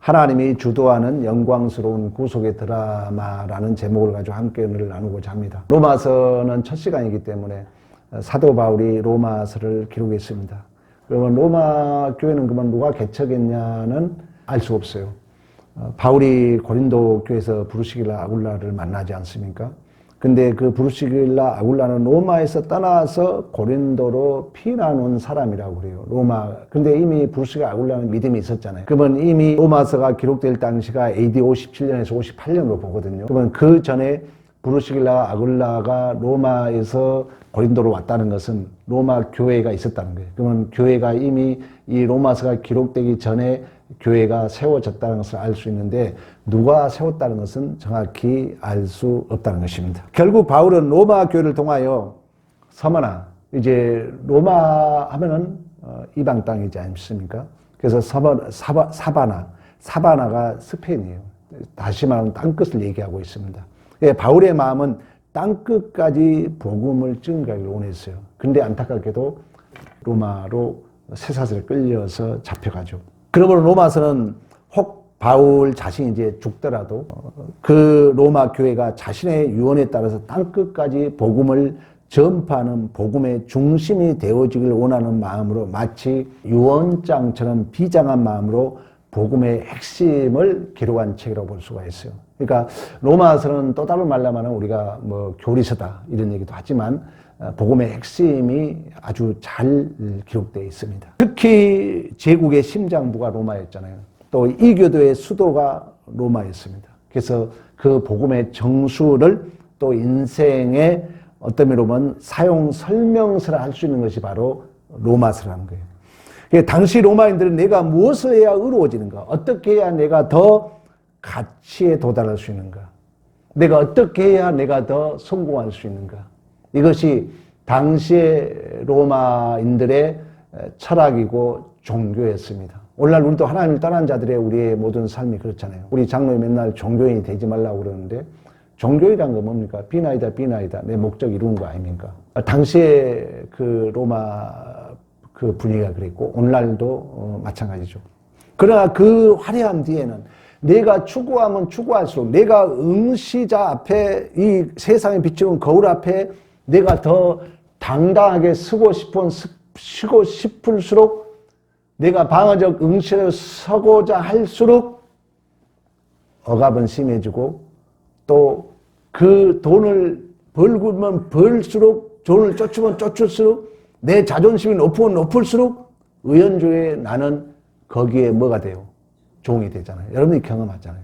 하나님이 주도하는 영광스러운 구속의 드라마라는 제목을 가지고 함께 은혜를 나누고자 합니다. 로마서는 첫 시간이기 때문에 사도 바울이 로마서를 기록했습니다. 그러면 로마 교회는 그러면 누가 개척했냐는 알 수 없어요. 바울이 고린도 교회에서 브루시길라 아굴라를 만나지 않습니까? 근데 그 브루시길라 아굴라는 로마에서 떠나서 고린도로 피난 온 사람이라고 그래요. 로마. 근데 이미 브루시길라 아굴라는 믿음이 있었잖아요. 그러면 이미 로마서가 기록될 당시가 AD 57년에서 58년으로 보거든요. 그러면 그 전에 브루시길라 아굴라가 로마에서 고린도로 왔다는 것은 로마 교회가 있었다는 거예요. 그러면 교회가 이미 이 로마서가 기록되기 전에 교회가 세워졌다는 것을 알 수 있는데 누가 세웠다는 것은 정확히 알 수 없다는 것입니다. 결국 바울은 로마 교회를 통하여 서머나 이제 로마 하면은 이방 땅이지 않습니까? 그래서 사바나가 스페인이에요. 다시 말하면 땅끝을 얘기하고 있습니다. 바울의 마음은 땅끝까지 복음을 증가하기를 원했어요. 근데 안타깝게도 로마로 쇠사슬에 끌려서 잡혀가죠. 그러므로 로마서는 혹 바울 자신이 이제 죽더라도 그 로마 교회가 자신의 유언에 따라서 땅끝까지 복음을 전파하는 복음의 중심이 되어지길 원하는 마음으로 마치 유언장처럼 비장한 마음으로 복음의 핵심을 기록한 책이라고 볼 수가 있어요. 그러니까 로마서는 또 다른 말로 하면 우리가 뭐 교리서다 이런 얘기도 하지만 복음의 핵심이 아주 잘 기록되어 있습니다. 특히 제국의 심장부가 로마였잖아요. 또 이교도의 수도가 로마였습니다. 그래서 그 복음의 정수를 또 인생의 어떤 면으로 보면 사용 설명서를 할 수 있는 것이 바로 로마서라는 거예요. 당시 로마인들은 내가 무엇을 해야 의로워지는가? 어떻게 해야 내가 더 가치에 도달할 수 있는가? 내가 어떻게 해야 내가 더 성공할 수 있는가? 이것이 당시의 로마인들의 철학이고 종교였습니다. 오늘날 우리도 하나님을 떠난 자들의 우리의 모든 삶이 그렇잖아요. 우리 장로님 맨날 종교인이 되지 말라고 그러는데 종교이란 건 뭡니까? 비나이다. 내 목적 이루는 거 아닙니까? 당시에 그 로마 그 분위기가 그랬고 오늘날도 마찬가지죠. 그러나 그 화려함 뒤에는 내가 추구하면 추구할수록 내가 응시자 앞에 이 세상에 비추는 거울 앞에 내가 더 당당하게 서고 싶을수록 내가 방어적 응시를 서고자 할수록 억압은 심해지고 또 그 돈을 벌구면 벌수록 돈을 쫓으면 쫓을수록 내 자존심이 높으면 높을수록 의연주의 나는 거기에 뭐가 돼요? 종이 되잖아요. 여러분이 경험하잖아요.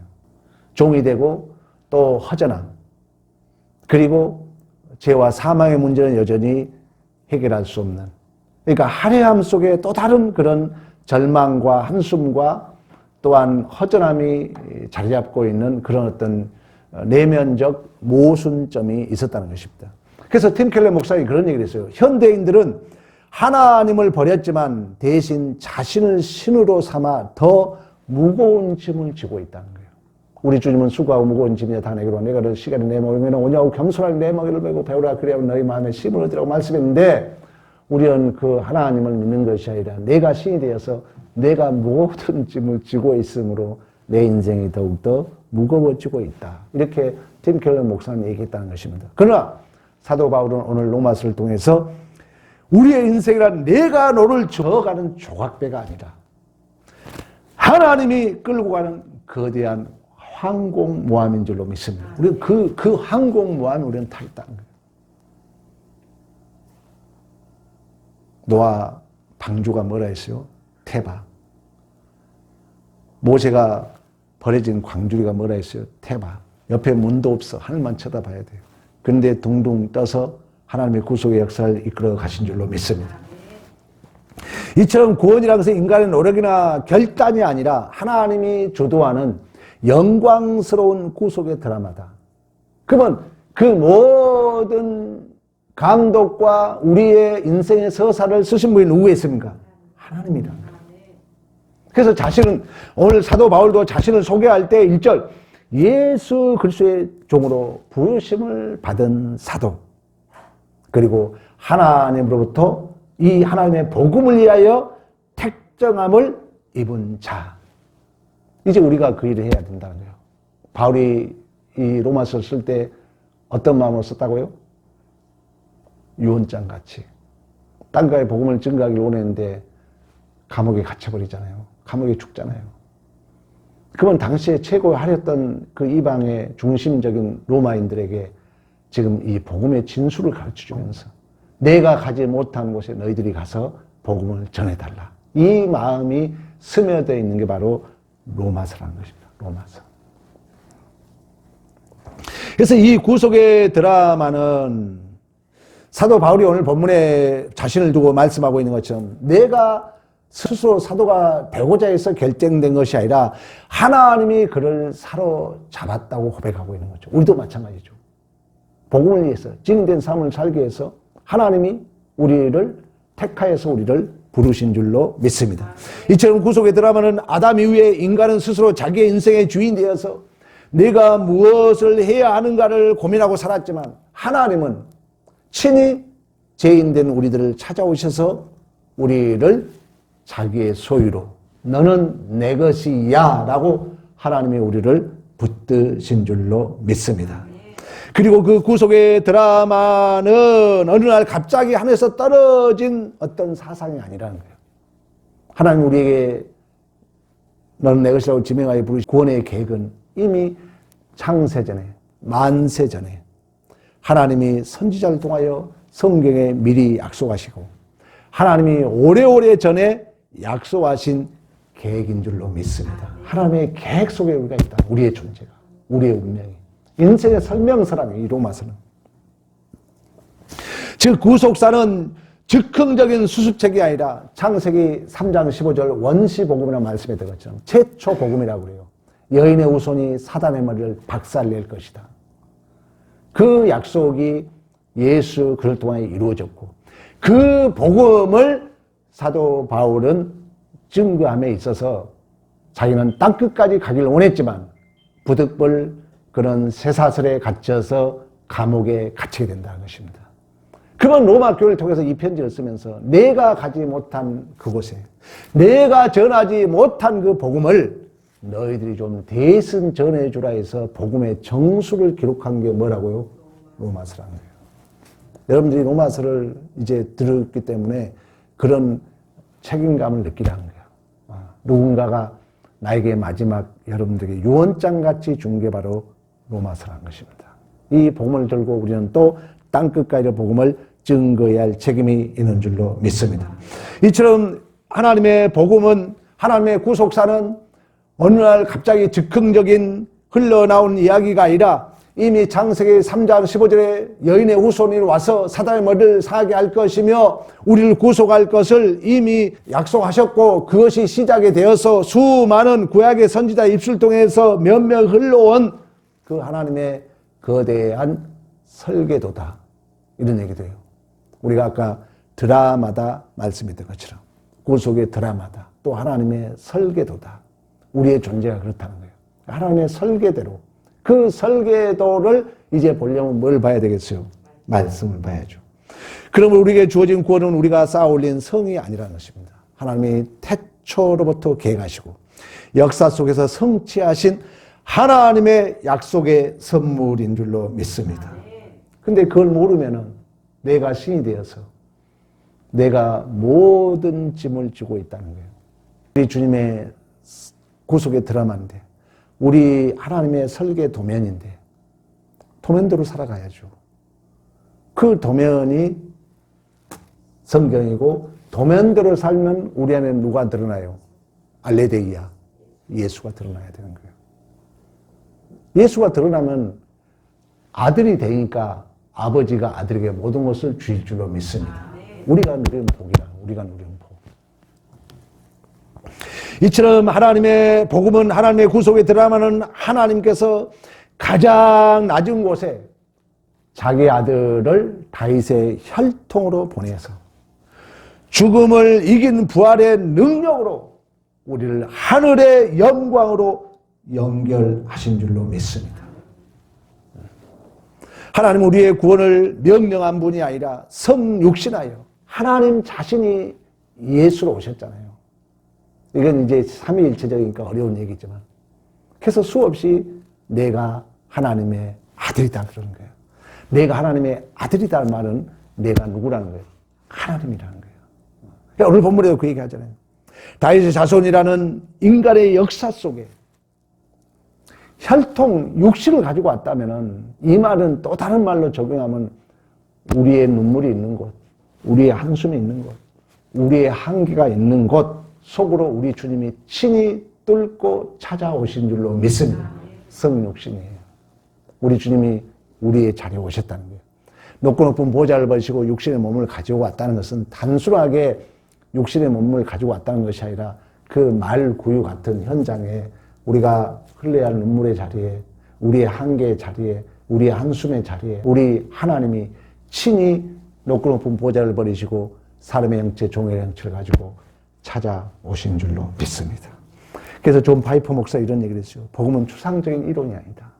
종이 되고 또 허전함 그리고 죄와 사망의 문제는 여전히 해결할 수 없는 그러니까 화려함 속에 또 다른 그런 절망과 한숨과 또한 허전함이 자리 잡고 있는 그런 어떤 내면적 모순점이 있었다는 것입니다. 그래서 팀 켈러 목사님이 그런 얘기를 했어요. 현대인들은 하나님을 버렸지만 대신 자신을 신으로 삼아 더 무거운 짐을 지고 있다는 거예요. 우리 주님은 수고하고 무거운 짐이야 다 내게로 내가 너 시간에 내 먹으면 오냐고 겸손하게 내 먹이를 메고 배우라 그래야 너희 마음에 힘을 얻으라고 말씀했는데 우리는 그 하나님을 믿는 것이 아니라 내가 신이 되어서 내가 모든 짐을 지고 있으므로 내 인생이 더욱더 무거워지고 있다. 이렇게 팀 켈러 목사님이 얘기했다는 것입니다. 그러나 사도 바울은 오늘 로마서를 통해서 우리의 인생이란 내가 너를 저어가는 조각배가 아니라 하나님이 끌고 가는 거대한 항공모함인 줄로 믿습니다. 우리는 그 항공모함에 우리는 타 있다는 거예요. 노아 방주가 뭐라 했어요? 태바. 모세가 버려진 광주리가 뭐라 했어요? 태바. 옆에 문도 없어. 하늘만 쳐다봐야 돼요. 그런데 둥둥 떠서 하나님의 구속의 역사를 이끌어 가신 줄로 믿습니다. 이처럼 구원이라는 것은 인간의 노력이나 결단이 아니라 하나님이 주도하는 영광스러운 구속의 드라마다. 그러면 그 모든 감독과 우리의 인생의 서사를 쓰신 분이 누구였습니까? 하나님이란 거예요. 그래서 자신은 오늘 사도 바울도 자신을 소개할 때 1절 예수 그리스도의 종으로 부르심을 받은 사도 그리고 하나님으로부터 이 하나님의 복음을 위하여 택정함을 입은 자 이제 우리가 그 일을 해야 된다는 거예요. 바울이 이 로마서를 쓸 때 어떤 마음으로 썼다고요? 유언장 같이. 땅과의 복음을 증거하기를 원했는데 감옥에 갇혀버리잖아요. 감옥에 죽잖아요. 그건 당시에 최고 하렸던 그 이방의 중심적인 로마인들에게 지금 이 복음의 진수를 가르쳐주면서 내가 가지 못한 곳에 너희들이 가서 복음을 전해달라. 이 마음이 스며져 있는 게 바로 로마서라는 것입니다. 로마서. 그래서 이 구속의 드라마는 사도 바울이 오늘 본문에 자신을 두고 말씀하고 있는 것처럼 내가 스스로 사도가 되고자 해서 결정된 것이 아니라 하나님이 그를 사로잡았다고 고백하고 있는 거죠. 우리도 마찬가지죠. 복음을 위해서 증인된 삶을 살기 위해서 하나님이 우리를 택하여서 우리를 부르신 줄로 믿습니다. 이처럼 구속의 드라마는 아담 이후에 인간은 스스로 자기의 인생의 주인 되어서 내가 무엇을 해야 하는가를 고민하고 살았지만 하나님은 친히 죄인된 우리들을 찾아오셔서 우리를 자기의 소유로 너는 내 것이야 라고 하나님이 우리를 붙드신 줄로 믿습니다. 그리고 그 구속의 드라마는 어느 날 갑자기 하늘에서 떨어진 어떤 사상이 아니라는 거예요. 하나님 우리에게 너는 내 것이라고 지명하여 부르신 구원의 계획은 이미 창세전에 만세전에 하나님이 선지자를 통하여 성경에 미리 약속하시고 하나님이 오래오래 전에 약속하신 계획인 줄로 믿습니다. 하나님의 계획 속에 우리가 있다. 우리의 존재가, 우리의 운명이. 인생의 설명서라는 이 로마서는. 즉 구속사는 즉흥적인 수습책이 아니라 창세기 3장 15절 원시복음이라는 말씀에 들은 것처럼 최초 복음이라고 그래요. 여인의 후손이 사단의 머리를 박살낼 것이다. 그 약속이 예수 그를 통해 이루어졌고 그 복음을 사도 바울은 증거함에 있어서 자기는 땅끝까지 가기를 원했지만 부득불 그런 쇠사슬에 갇혀서 감옥에 갇히게 된다는 것입니다. 그건 로마 교회를 통해서 이 편지를 쓰면서 내가 가지 못한 그곳에 내가 전하지 못한 그 복음을 너희들이 좀 대신 전해주라 해서 복음의 정수를 기록한 게 뭐라고요? 로마서라는 거예요. 여러분들이 로마서를 이제 들었기 때문에 그런 책임감을 느끼라는 거예요. 누군가가 나에게 마지막 여러분들에게 유언장같이 준 게 바로 로마서라는 것입니다. 이 복음을 들고 우리는 또 땅끝까지 복음을 증거해야 할 책임이 있는 줄로 믿습니다. 이처럼 하나님의 복음은 하나님의 구속사는 어느 날 갑자기 즉흥적인 흘러나온 이야기가 아니라 이미 창세기 3장 15절에 여인의 후손이 와서 사단의 머리를 상하게 할 것이며 우리를 구속할 것을 이미 약속하셨고 그것이 시작이 되어서 수많은 구약의 선지자 입술 통해서 몇몇 흘러온 그 하나님의 거대한 설계도다. 이런 얘기도 해요. 우리가 아까 드라마다 말씀했던 것처럼 구속의 드라마다. 또 하나님의 설계도다. 우리의 존재가 그렇다는 거예요. 하나님의 설계대로. 그 설계도를 이제 보려면 뭘 봐야 되겠어요? 말씀을 봐야죠. 그러면 우리에게 주어진 구원은 우리가 쌓아 올린 성이 아니라는 것입니다. 하나님이 태초로부터 계획하시고 역사 속에서 성취하신 하나님의 약속의 선물인 줄로 믿습니다. 근데 그걸 모르면은 내가 신이 되어서 내가 모든 짐을 지고 있다는 거예요. 우리 주님의 구속의 드라마인데 우리 하나님의 설계 도면인데 도면대로 살아가야죠. 그 도면이 성경이고 도면대로 살면 우리 안에 누가 드러나요? 알레데이아, 예수가 드러나야 되는 거예요. 예수가 드러나면 아들이 되니까 아버지가 아들에게 모든 것을 주실 줄로 믿습니다. 우리가 누리는 복이라, 우리가 누리는 복. 이처럼 하나님의 복음은 하나님의 구속의 드라마는 하나님께서 가장 낮은 곳에 자기 아들을 다윗의 혈통으로 보내서 죽음을 이긴 부활의 능력으로 우리를 하늘의 영광으로 연결하신 줄로 믿습니다. 하나님 우리의 구원을 명령한 분이 아니라 성육신하여 하나님 자신이 예수로 오셨잖아요. 이건 이제 삼위일체적이니까 어려운 얘기지만 그래서 수없이 내가 하나님의 아들이다 그러는 거예요. 내가 하나님의 아들이다 말은 내가 누구라는 거예요? 하나님이라는 거예요. 오늘 본문에도 그 얘기 하잖아요. 다윗의 자손이라는 인간의 역사 속에 혈통, 육신을 가지고 왔다면 이 말은 또 다른 말로 적용하면 우리의 눈물이 있는 곳, 우리의 한숨이 있는 곳, 우리의 한계가 있는 곳 속으로 우리 주님이 친히 뚫고 찾아오신 줄로 믿습니다. 성육신이에요. 우리 주님이 우리의 자리에 오셨다는 거예요. 높고 높은 보좌를 버리시고 육신의 몸을 가지고 왔다는 것은 단순하게 육신의 몸을 가지고 왔다는 것이 아니라 그 말구유 같은 현장에 우리가 흘려야 할 눈물의 자리에, 우리의 한계의 자리에, 우리의 한숨의 자리에 우리 하나님이 친히 높고 높은 보좌를 버리시고 사람의 형체, 종의 형체를 가지고 찾아오신 줄로 믿습니다. 그래서 존 파이퍼 목사 이런 얘기를 했어요. 복음은 추상적인 이론이 아니다.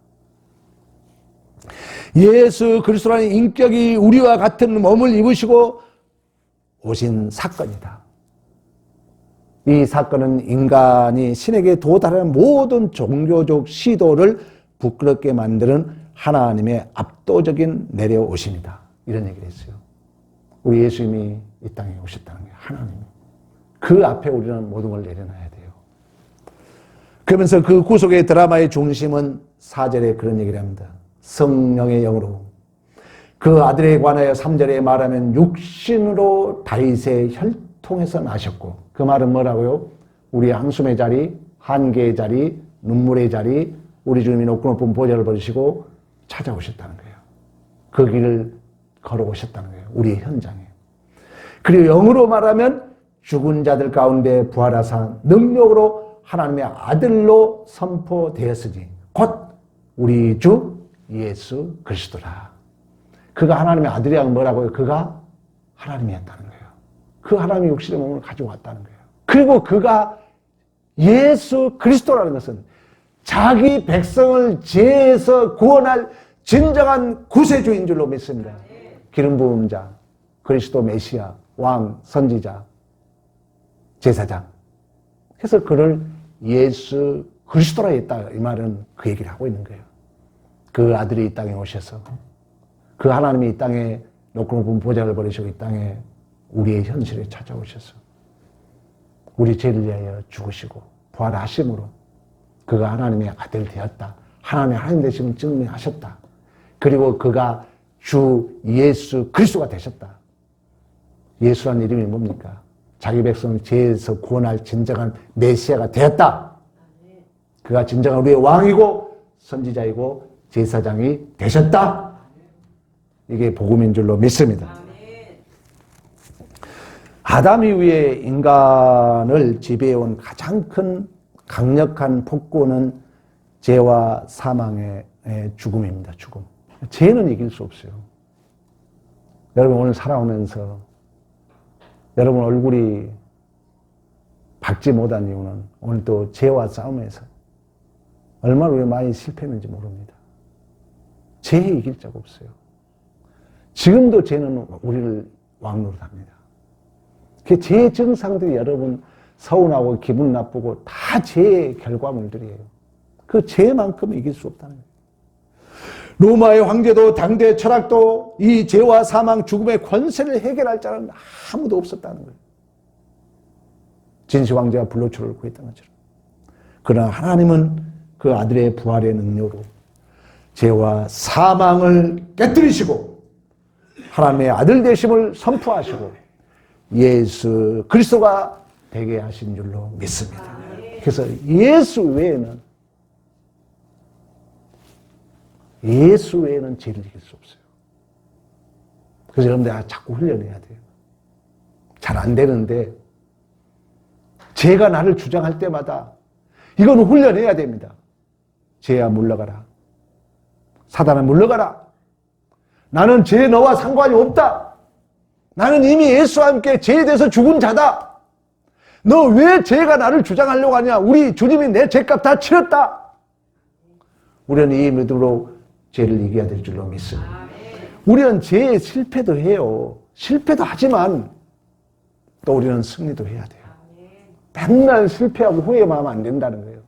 예수 그리스도라는 인격이 우리와 같은 몸을 입으시고 오신 사건이다. 이 사건은 인간이 신에게 도달하는 모든 종교적 시도를 부끄럽게 만드는 하나님의 압도적인 내려오심이다. 이런 얘기를 했어요. 우리 예수님이 이 땅에 오셨다는 게 하나님이. 그 앞에 우리는 모든 걸 내려놔야 돼요. 그러면서 그 구속의 드라마의 중심은 4절에 그런 얘기를 합니다. 성령의 영으로 그 아들에 관하여 3절에 말하면 육신으로 다윗의 혈통에서 나셨고, 그 말은 뭐라고요? 우리의 한숨의 자리, 한계의 자리, 눈물의 자리, 우리 주님이 높고 높은 보좌를 버리시고 찾아오셨다는 거예요. 그 길을 걸어오셨다는 거예요. 우리의 현장에. 그리고 영으로 말하면 죽은 자들 가운데 부활하사 능력으로 하나님의 아들로 선포되었으니 곧 우리 주 예수 그리스도라. 그가 하나님의 아들이라는 뭐라고요? 그가 하나님이었다는 거예요. 그 하나님의 육신의 몸을 가지고 왔다는 거예요. 그리고 그가 예수 그리스도라는 것은 자기 백성을 죄에서 구원할 진정한 구세주인 줄로 믿습니다. 기름 부은 자, 그리스도 메시아, 왕, 선지자, 제사장. 그래서 그를 예수 그리스도라 했다. 이 말은 그 얘기를 하고 있는 거예요. 그 아들이 이 땅에 오셔서 그 하나님이 이 땅에 높고 높은 보좌를 버리시고 이 땅에 우리의 현실에 찾아오셔서 우리 죄를 위하여 죽으시고 부활하심으로 그가 하나님의 아들 되었다. 하나님의 하나님 되심을 증명하셨다. 그리고 그가 주 예수 그리스도가 되셨다. 예수라는 이름이 뭡니까? 자기 백성을 죄에서 구원할 진정한 메시아가 되었다. 그가 진정한 우리의 왕이고 선지자이고 제사장이 되셨다. 이게 복음인 줄로 믿습니다. 아담 이후에 인간을 지배해온 가장 큰 강력한 폭군은 죄와 사망의 죽음입니다. 죽음. 죄는 이길 수 없어요. 여러분 오늘 살아오면서 여러분 얼굴이 밝지 못한 이유는 오늘 또 죄와 싸움에서 얼마나 우리가 많이 실패했는지 모릅니다. 죄에 이길 자가 없어요. 지금도 죄는 우리를 왕노릇합니다. 그 죄의 증상들이 여러분 서운하고 기분 나쁘고 다 죄의 결과물들이에요. 그 죄만큼 이길 수 없다는 거예요. 로마의 황제도 당대 철학도 이 죄와 사망 죽음의 권세를 해결할 자는 아무도 없었다는 거예요. 진시 황제가 불로초를 구했던 것처럼. 그러나 하나님은 그 아들의 부활의 능력으로 죄와 사망을 깨뜨리시고 하나님의 아들 되심을 선포하시고 예수 그리스도가 되게 하신 줄로 믿습니다. 그래서 예수 외에는 죄를 이길 수 없어요. 그래서 여러분들 자꾸 훈련해야 돼요. 잘 안 되는데 죄가 나를 주장할 때마다 이건 훈련해야 됩니다. 죄야 물러가라. 사단아 물러가라. 나는 죄 너와 상관이 없다. 나는 이미 예수와 함께 죄에 대해서 죽은 자다. 너 왜 죄가 나를 주장하려고 하냐. 우리 주님이 내 죄값 다 치렀다. 우리는 이 믿음으로 죄를 이겨야 될 줄로 믿습니다. 우리는 죄에 실패도 해요. 실패도 하지만 또 우리는 승리도 해야 돼요. 맨날 실패하고 후회만 하면 안 된다는 거예요.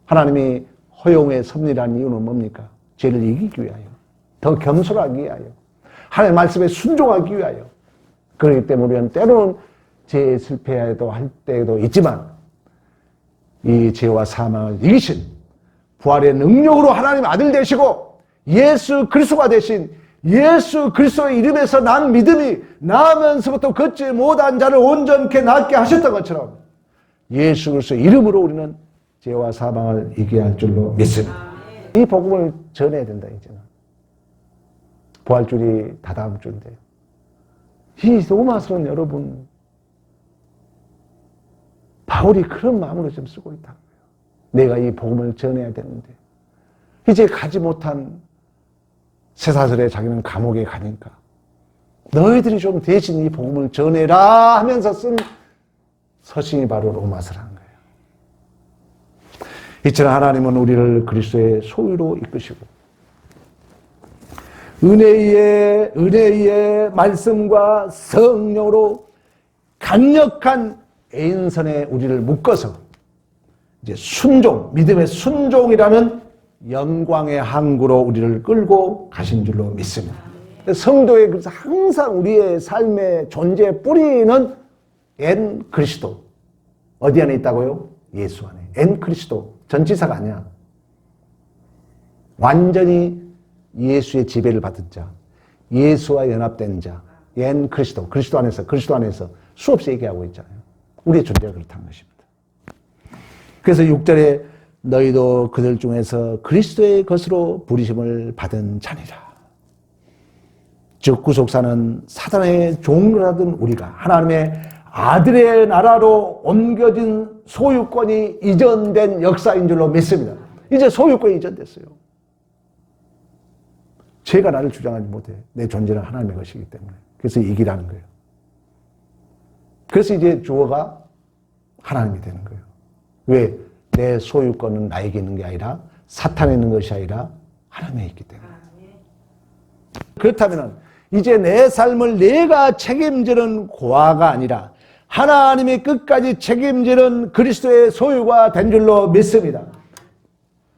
하나님이 허용의 섭리라는 이유는 뭡니까? 죄를 이기기 위하여, 더 겸손하기 위하여, 하나님의 말씀에 순종하기 위하여. 그렇기 때문에 우리는 때로는 죄에 실패해도 할 때도 있지만 이 죄와 사망을 이기신 부활의 능력으로 하나님 아들 되시고 예수 그리스도가 되신 예수 그리스도의 이름에서 난 믿음이 나면서부터 걷지 못한 자를 온전케 낫게 하셨던 것처럼 예수 그리스도의 이름으로 우리는 죄와 사망을 이겨야 할 줄로 믿습니다. 이 복음을 전해야 된다. 이제는 부활주일이 다다음 주인데요. 이 로마서는 여러분 바울이 그런 마음으로 지금 쓰고 있다는 거예요. 내가 이 복음을 전해야 되는데 이제 가지 못한 쇠사슬에 자기는 감옥에 가니까 너희들이 좀 대신 이 복음을 전해라 하면서 쓴 서신이 바로 로마서라는 거예요. 이처럼 하나님은 우리를 그리스도의 소유로 이끄시고 은혜의 말씀과 성령으로 강력한 애인선에 우리를 묶어서 이제 순종, 믿음의 순종이라는 영광의 항구로 우리를 끌고 가신 줄로 믿습니다. 성도의 그래서 항상 우리의 삶의 존재의 뿌리는 엔 그리스도. 어디 안에 있다고요? 예수 안에. 엔 그리스도. 전치사가 아니야. 완전히 예수의 지배를 받은 자, 예수와 연합된 자, 엔 그리스도. 그리스도 안에서 수없이 얘기하고 있잖아요. 우리의 존재가 그렇다는 것입니다. 그래서 6절에 너희도 그들 중에서 그리스도의 것으로 부르심을 받은 자니라. 즉 구속사는 사단의 종으로 하던 우리가 하나님의 아들의 나라로 옮겨진 소유권이 이전된 역사인 줄로 믿습니다. 이제 소유권이 이전됐어요. 죄가 나를 주장하지 못해. 내 존재는 하나님의 것이기 때문에. 그래서 이기라는 거예요. 그래서 이제 주어가 하나님이 되는 거예요. 왜? 내 소유권은 나에게 있는 게 아니라 사탄에 있는 것이 아니라 하나님에 있기 때문에. 그렇다면 이제 내 삶을 내가 책임지는 고아가 아니라 하나님이 끝까지 책임지는 그리스도의 소유가 된 줄로 믿습니다.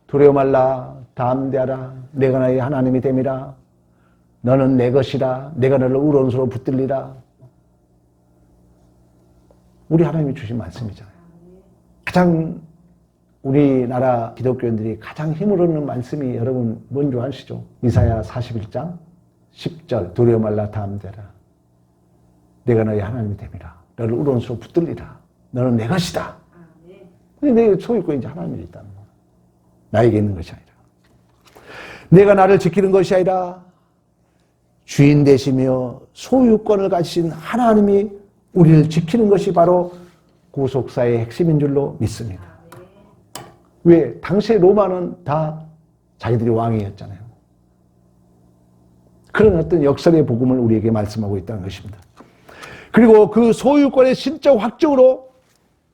두려워 말라, 담대하라, 내가 너희 하나님이 됨이라, 너는 내 것이라, 내가 너를 우러운수로 붙들리라. 우리 하나님이 주신 말씀이잖아요. 가장 우리나라 기독교인들이 가장 힘을 얻는 말씀이 여러분 뭔지 아시죠? 이사야 41장 10절 두려워 말라 담대라 내가 너희 하나님이 됨이라 너를 우러운수로 붙들리라 너는 내 것이다. 근데 내 소유권이 이제 하나님이 있다는 거야. 나에게 있는 것이 아니라 내가 나를 지키는 것이 아니라 주인 되시며 소유권을 가지신 하나님이 우리를 지키는 것이 바로 구속사의 핵심인 줄로 믿습니다. 왜? 당시에 로마는 다 자기들이 왕이었잖아요. 그런 어떤 역설의 복음을 우리에게 말씀하고 있다는 것입니다. 그리고 그 소유권의 신적 확증으로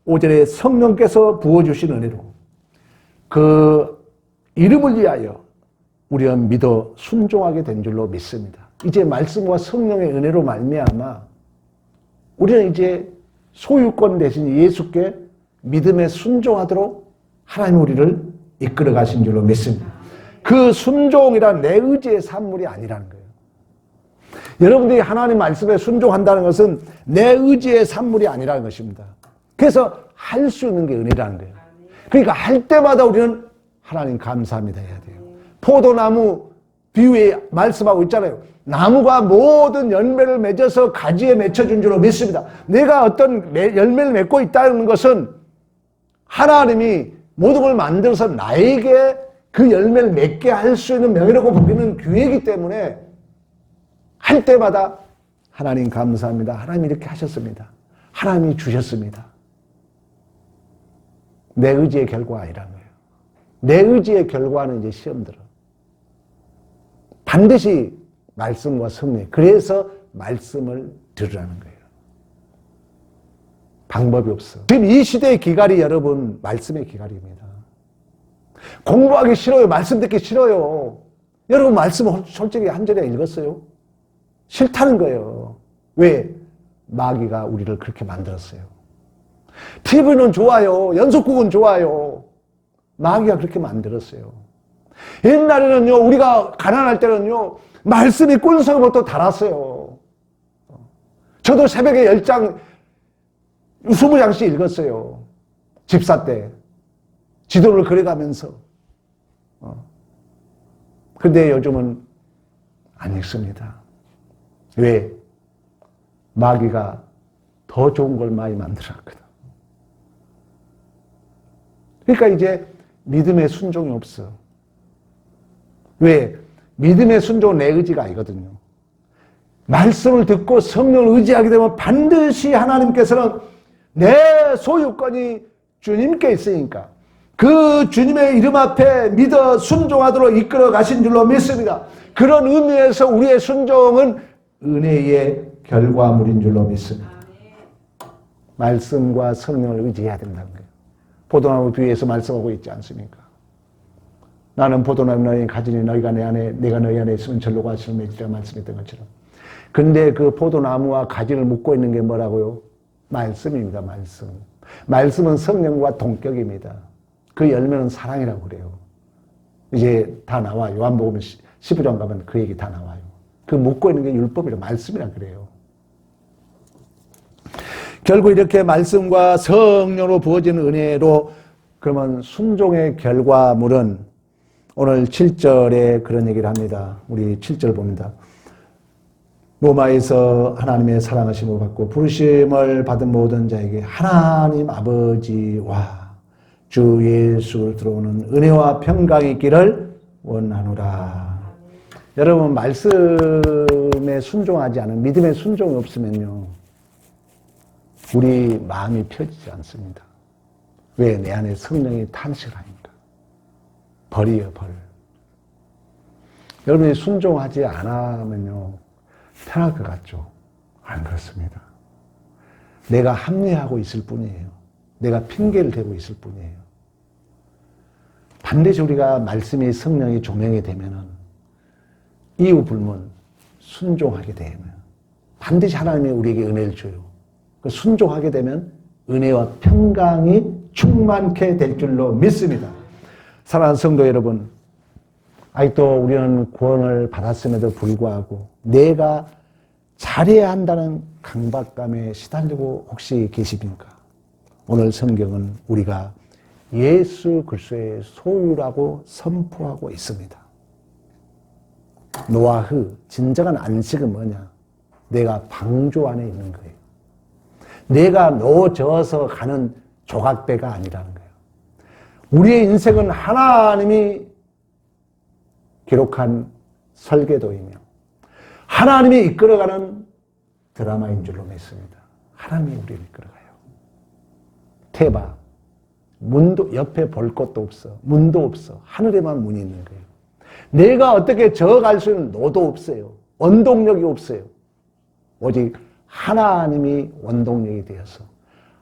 5절에 성령께서 부어주신 은혜로 그 이름을 위하여 우리는 믿어 순종하게 된 줄로 믿습니다. 이제 말씀과 성령의 은혜로 말미암아 우리는 이제 소유권 대신 예수께 믿음에 순종하도록 하나님 우리를 이끌어 가신 줄로 믿습니다. 그 순종이란 내 의지의 산물이 아니라는 거예요. 여러분들이 하나님 말씀에 순종한다는 것은 내 의지의 산물이 아니라는 것입니다. 그래서 할 수 있는 게 은혜라는 거예요. 그러니까 할 때마다 우리는 하나님 감사합니다 해야 돼요. 포도나무 비유에 말씀하고 있잖아요. 나무가 모든 열매를 맺어서 가지에 맺혀준 줄로 믿습니다. 내가 어떤 열매를 맺고 있다는 것은 하나님이 모든 걸 만들어서 나에게 그 열매를 맺게 할 수 있는 명예롭고 복 있는 기회이기 때문에 할 때마다 하나님 감사합니다. 하나님이 이렇게 하셨습니다. 하나님이 주셨습니다. 내 의지의 결과가 아니라는 거예요. 내 의지의 결과는 이제 시험 들어. 반드시 말씀과 성령. 그래서 말씀을 들으라는 거예요. 방법이 없어. 지금 이 시대의 기갈이 여러분 말씀의 기갈입니다. 공부하기 싫어요. 말씀 듣기 싫어요. 여러분 말씀 솔직히 한 절에 읽었어요? 싫다는 거예요. 왜? 마귀가 우리를 그렇게 만들었어요. TV는 좋아요. 연속극은 좋아요. 마귀가 그렇게 만들었어요. 옛날에는요, 우리가 가난할 때는요, 말씀이 꿀성부터 달았어요. 저도 새벽에 10장, 20장씩 읽었어요. 집사 때. 지도를 그려가면서. 근데 요즘은 안 읽습니다. 왜? 마귀가 더 좋은 걸 많이 만들었거든. 그러니까 이제 믿음의 순종이 없어. 왜? 믿음의 순종은 내 의지가 아니거든요. 말씀을 듣고 성령을 의지하게 되면 반드시 하나님께서는 내 소유권이 주님께 있으니까 그 주님의 이름 앞에 믿어 순종하도록 이끌어 가신 줄로 믿습니다. 그런 의미에서 우리의 순종은 은혜의 결과물인 줄로 믿습니다. 말씀과 성령을 의지해야 된다는 거예요. 포도나무 비유에서 말씀하고 있지 않습니까? 나는 포도나무의 가지니 너희가 내 안에 내가 너희 안에 있으면 절로 가시는 맺으리라 말씀했던 것처럼. 근데 그 포도나무와 가지를 묶고 있는 게 뭐라고요? 말씀입니다. 말씀. 말씀은 성령과 동격입니다. 그 열매는 사랑이라고 그래요. 이제 다 나와요. 요한복음 15장 가면 그 얘기 다 나와요. 그 묶고 있는 게 율법이라 말씀이라 그래요. 결국 이렇게 말씀과 성령으로 부어지는 은혜로 그러면 순종의 결과물은 오늘 7절에 그런 얘기를 합니다. 우리 7절 봅니다. 로마에서 하나님의 사랑하심을 받고 부르심을 받은 모든 자에게 하나님 아버지와 주 예수를 들어오는 은혜와 평강이 있기를 원하노라. 여러분 말씀에 순종하지 않은 믿음의 순종이 없으면요. 우리 마음이 펴지지 않습니다. 왜? 내 안에 성령이 탄식을 하니까. 벌이에요, 벌. 여러분이 순종하지 않으면요. 편할 것 같죠? 안 그렇습니다. 내가 합리하고 있을 뿐이에요. 내가 핑계를 대고 있을 뿐이에요. 반드시 우리가 말씀이 성령이 조명이 되면은 이유 불문 순종하게 되면 반드시 하나님이 우리에게 은혜를 줘요. 순종하게 되면 은혜와 평강이 충만케 될 줄로 믿습니다. 사랑하는 성도 여러분, 아직도 우리는 구원을 받았음에도 불구하고 내가 잘해야 한다는 강박감에 시달리고 혹시 계십니까? 오늘 성경은 우리가 예수 그리스도의 소유라고 선포하고 있습니다. 노아흐, 진정한 안식은 뭐냐? 내가 방주 안에 있는 거예요. 내가 놓져서 가는 조각배가 아니라는 거예요. 우리의 인생은 하나님이 기록한 설계도이며 하나님이 이끌어가는 드라마인 줄로 믿습니다. 하나님이 우리를 이끌어가요. 태바, 문도 옆에 볼 것도 없어. 문도 없어. 하늘에만 문이 있는 거예요. 내가 어떻게 저어갈 수 있는 노도 없어요. 원동력이 없어요. 오직 하나님이 원동력이 되어서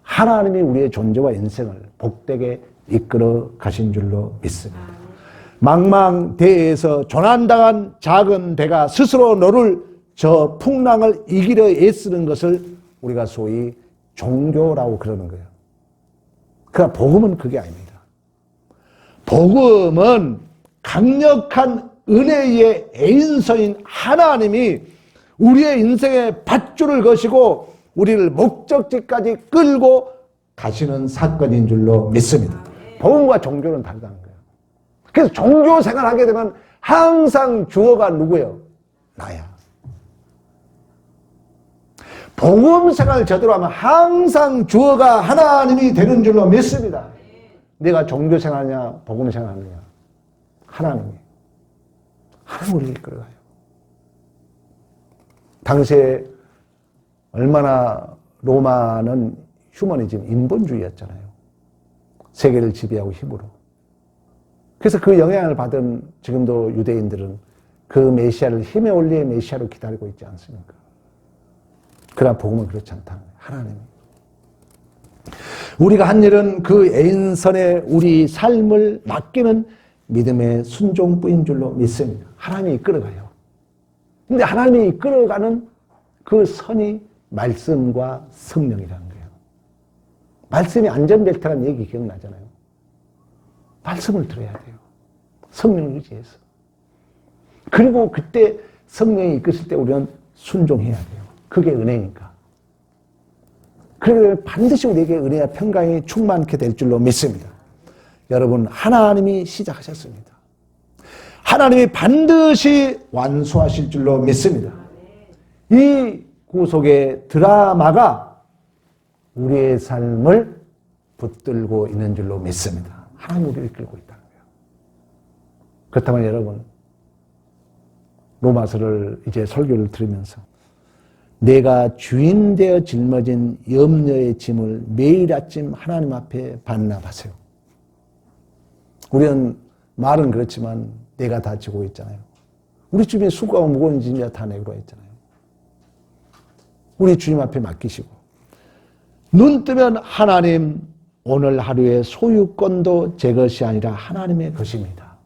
하나님이 우리의 존재와 인생을 복되게 이끌어 가신 줄로 믿습니다. 망망대해에서 조난당한 작은 배가 스스로 너를 저 풍랑을 이기려 애쓰는 것을 우리가 소위 종교라고 그러는 거예요. 그러나 복음은 그게 아닙니다. 복음은 강력한 은혜의 애인서인 하나님이 우리의 인생의 밧줄을 거시고 우리를 목적지까지 끌고 가시는 사건인 줄로 믿습니다. 복음과 종교는 다르다는 거예요. 그래서 종교 생활하게 되면 항상 주어가 누구예요? 나야. 복음 생활을 제대로 하면 항상 주어가 하나님이 되는 줄로 믿습니다. 내가 종교 생활하냐 복음 생활하느냐? 하나님이. 하나님 우리를 이끌어가요. 당시에 얼마나 로마는 휴머니즘, 인본주의였잖아요. 세계를 지배하고 힘으로. 그래서 그 영향을 받은 지금도 유대인들은 그 메시아를 힘의 원리의 메시아로 기다리고 있지 않습니까? 그러나 복음은 그렇지 않다는 거예요. 하나님이. 우리가 한 일은 그 애인선에 우리 삶을 맡기는 믿음의 순종뿐인 줄로 믿습니다. 하나님이 이끌어가요. 근데 하나님이 이끌어가는 그 선이 말씀과 성령이라는 거예요. 말씀이 안전벨트라는 얘기 기억나잖아요. 말씀을 들어야 돼요. 성령을 의지해서. 그리고 그때 성령이 이끄실 때 우리는 순종해야 돼요. 그게 은혜니까. 그래서 반드시 우리에게 은혜와 평강이 충만케 될 줄로 믿습니다. 여러분, 하나님이 시작하셨습니다. 하나님이 반드시 완수하실 줄로 믿습니다. 이 구속의 드라마가 우리의 삶을 붙들고 있는 줄로 믿습니다. 하나님 우리를 이끌고 있다는 거예요. 그렇다면 여러분, 로마서를 이제 설교를 들으면서 내가 주인 되어 짊어진 염려의 짐을 매일 아침 하나님 앞에 반납하세요. 우리는 말은 그렇지만 내가 다 지고 있잖아요. 우리 주변에 수고하고 무거운 짐이야 다 내고 있잖아요. 우리 주님 앞에 맡기시고 눈 뜨면 하나님 오늘 하루의 소유권도 제 것이 아니라 하나님의 것입니다.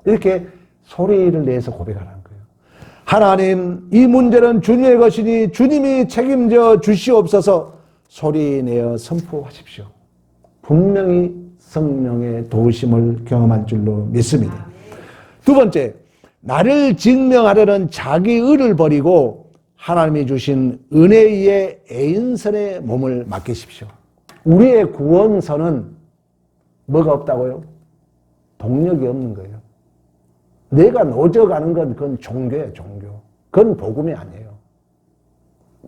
이렇게 소리를 내서 고백하라는 거예요. 하나님, 이 문제는 주님의 것이니 주님이 책임져 주시옵소서 소리내어 선포하십시오. 분명히 성령의 도우심을 경험할 줄로 믿습니다. 두 번째, 나를 증명하려는 자기 의를 버리고 하나님이 주신 은혜의 애인선에 몸을 맡기십시오. 우리의 구원선은 뭐가 없다고요? 동력이 없는 거예요. 내가 노져가는 건 그건 종교예요, 종교. 그건 복음이 아니에요.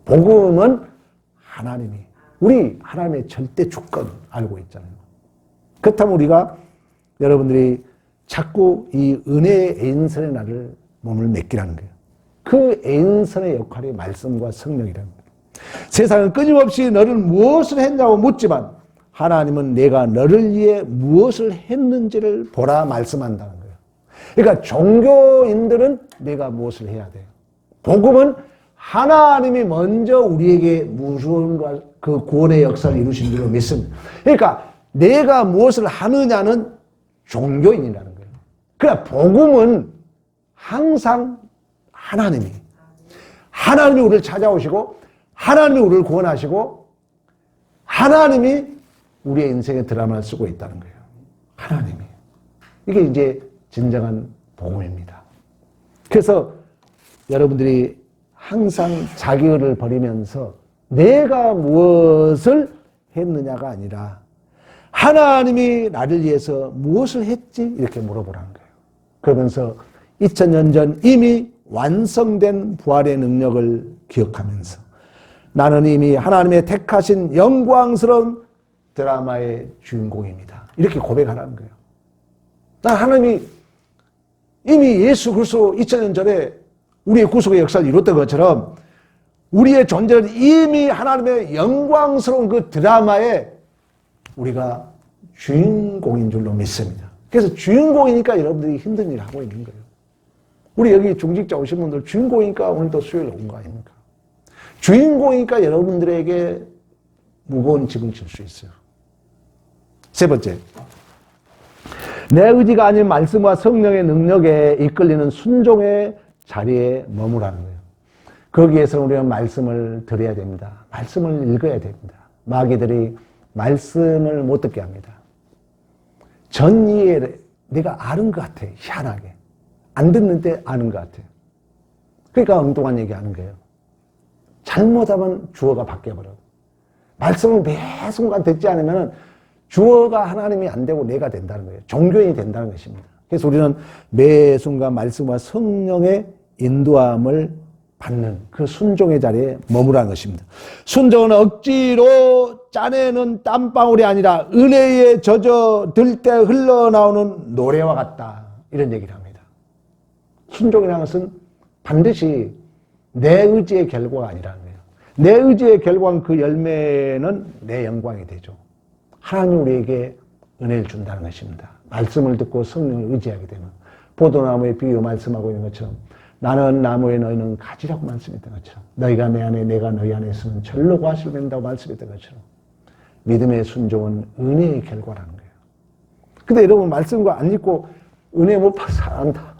복음은 하나님이, 우리 하나님의 절대 주권 알고 있잖아요. 그렇다면 우리가 여러분들이 자꾸 이 은혜의 애인선에 나를 몸을 맡기라는 거예요. 그 애인선의 역할이 말씀과 성령이라는 거예요. 세상은 끊임없이 너를 무엇을 했냐고 묻지만 하나님은 내가 너를 위해 무엇을 했는지를 보라 말씀한다는 거예요. 그러니까 종교인들은 내가 무엇을 해야 돼요. 복음은 하나님이 먼저 우리에게 무서운 그 구원의 역사를 이루신 줄로 믿습니다. 그러니까 내가 무엇을 하느냐는 종교인이라는 거예요. 그러나 복음은 항상 하나님이 우리를 찾아오시고 하나님이 우리를 구원하시고 하나님이 우리의 인생의 드라마를 쓰고 있다는 거예요. 하나님이. 이게 이제 진정한 복음입니다. 그래서 여러분들이 항상 자기를 버리면서 내가 무엇을 했느냐가 아니라 하나님이 나를 위해서 무엇을 했지? 이렇게 물어보라는 거예요. 그러면서 2000년 전 이미 완성된 부활의 능력을 기억하면서 나는 이미 하나님의 택하신 영광스러운 드라마의 주인공입니다. 이렇게 고백하라는 거예요. 난 하나님이 이미 예수 그리스도 2000년 전에 우리의 구속의 역사를 이뤘던 것처럼 우리의 존재는 이미 하나님의 영광스러운 그 드라마에 우리가 주인공인 줄로 믿습니다. 그래서 주인공이니까 여러분들이 힘든 일을 하고 있는 거예요. 우리 여기 중직자 오신 분들 주인공이니까 오늘도 수요일 온 거 아닙니까? 주인공이니까 여러분들에게 무거운 짐을 질 수 있어요. 세 번째, 내 의지가 아닌 말씀과 성령의 능력에 이끌리는 순종의 자리에 머무라는 거예요. 거기에서 우리는 말씀을 들어야 됩니다. 말씀을 읽어야 됩니다. 마귀들이 말씀을 못 듣게 합니다. 전이에 내가 아는 것 같아. 희한하게. 안 듣는데 아는 것 같아요. 그러니까 엉뚱한 얘기하는 거예요. 잘못하면 주어가 바뀌어버려요. 말씀을 매 순간 듣지 않으면 주어가 하나님이 안 되고 내가 된다는 거예요. 종교인이 된다는 것입니다. 그래서 우리는 매 순간 말씀과 성령의 인도함을 받는 그 순종의 자리에 머무라는 것입니다. 순종은 억지로 짜내는 땀방울이 아니라 은혜에 젖어들 때 흘러나오는 노래와 같다. 이런 얘기를 합니다. 순종이라는 것은 반드시 내 의지의 결과가 아니라는 거예요. 내 의지의 결과는 그 열매는 내 영광이 되죠. 하나님 우리에게 은혜를 준다는 것입니다. 말씀을 듣고 성령을 의지하게 되면 포도나무의 비유 말씀하고 있는 것처럼 나는 나무에 너희는 가지라고 말씀했던 것처럼 너희가 내 안에 내가 너희 안에 있으면 절로 과실을 맺는다고 말씀했던 것처럼 믿음의 순종은 은혜의 결과라는 거예요. 근데 여러분 말씀과 안 읽고 은혜 못 받아서 안 한다.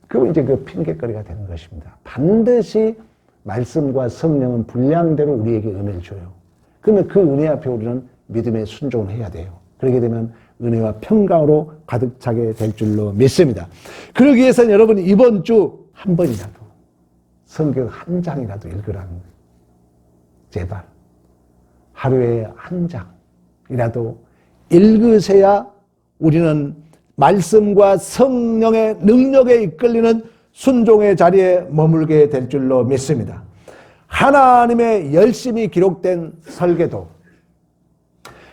그건 이제 그 핑계거리가 되는 것입니다. 반드시 말씀과 성령은 분량대로 우리에게 은혜를 줘요. 그러면 그 은혜 앞에 우리는 믿음의 순종을 해야 돼요. 그렇게 되면 은혜와 평강으로 가득 차게 될 줄로 믿습니다. 그러기 위해서는 여러분 이번 주 한 번이라도 성경 한 장이라도 읽으라는 거예요. 제발 하루에 한 장이라도 읽으셔야 우리는 말씀과 성령의 능력에 이끌리는 순종의 자리에 머물게 될 줄로 믿습니다. 하나님의 열심히 기록된 설계도,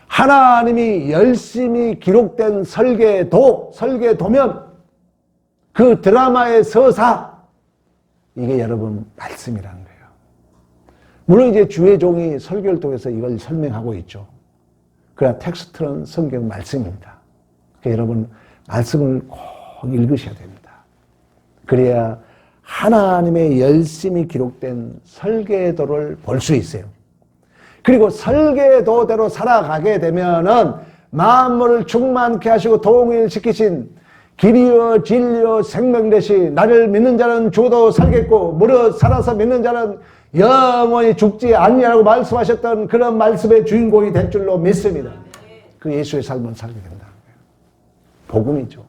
하나님이 열심히 기록된 설계도면 그 드라마의 서사, 이게 여러분 말씀이라는 거예요. 물론 이제 주의 종이 설교를 통해서 이걸 설명하고 있죠. 그러나 텍스트는 성경 말씀입니다. 그러니까 여러분 말씀을 꼭 읽으셔야 됩니다. 그래야 하나님의 열심히 기록된 설계도를 볼 수 있어요. 그리고 설계도대로 살아가게 되면은 만물을 충만케 하시고 통일시키신 길이요 진리요 생명 되시 나를 믿는 자는 죽어도 살겠고 무릇 살아서 믿는 자는 영원히 죽지 아니하라고 말씀하셨던 그런 말씀의 주인공이 될 줄로 믿습니다. 그 예수의 삶을 살게 된다는 거예요. 복음이죠.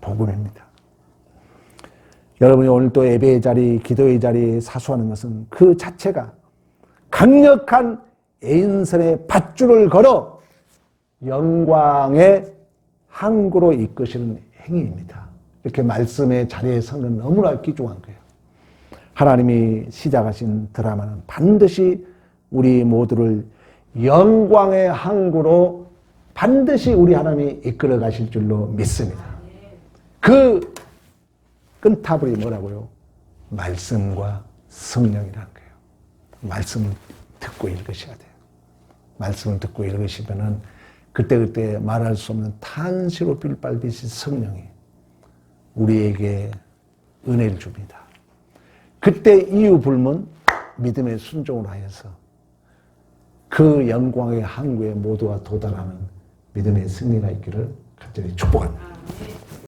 복음입니다. 여러분이 오늘 또 예배의 자리, 기도의 자리에 사수하는 것은 그 자체가 강력한 애인선의 밧줄을 걸어 영광의 항구로 이끄시는 행위입니다. 이렇게 말씀의 자리에 서는 너무나 귀중한 거예요. 하나님이 시작하신 드라마는 반드시 우리 모두를 영광의 항구로 반드시 우리 하나님이 이끌어 가실 줄로 믿습니다. 그 끈타블이 뭐라고요? 말씀과 성령이라는 거예요. 말씀을 듣고 읽으셔야 돼요. 말씀을 듣고 읽으시면은 그때그때 말할 수 없는 탄시로 빛발빛이 성령이 우리에게 은혜를 줍니다. 그때 이유 불문 믿음의 순종을 하여서 그 영광의 항구에 모두가 도달하는 믿음의 승리가 있기를 간절히 축복합니다.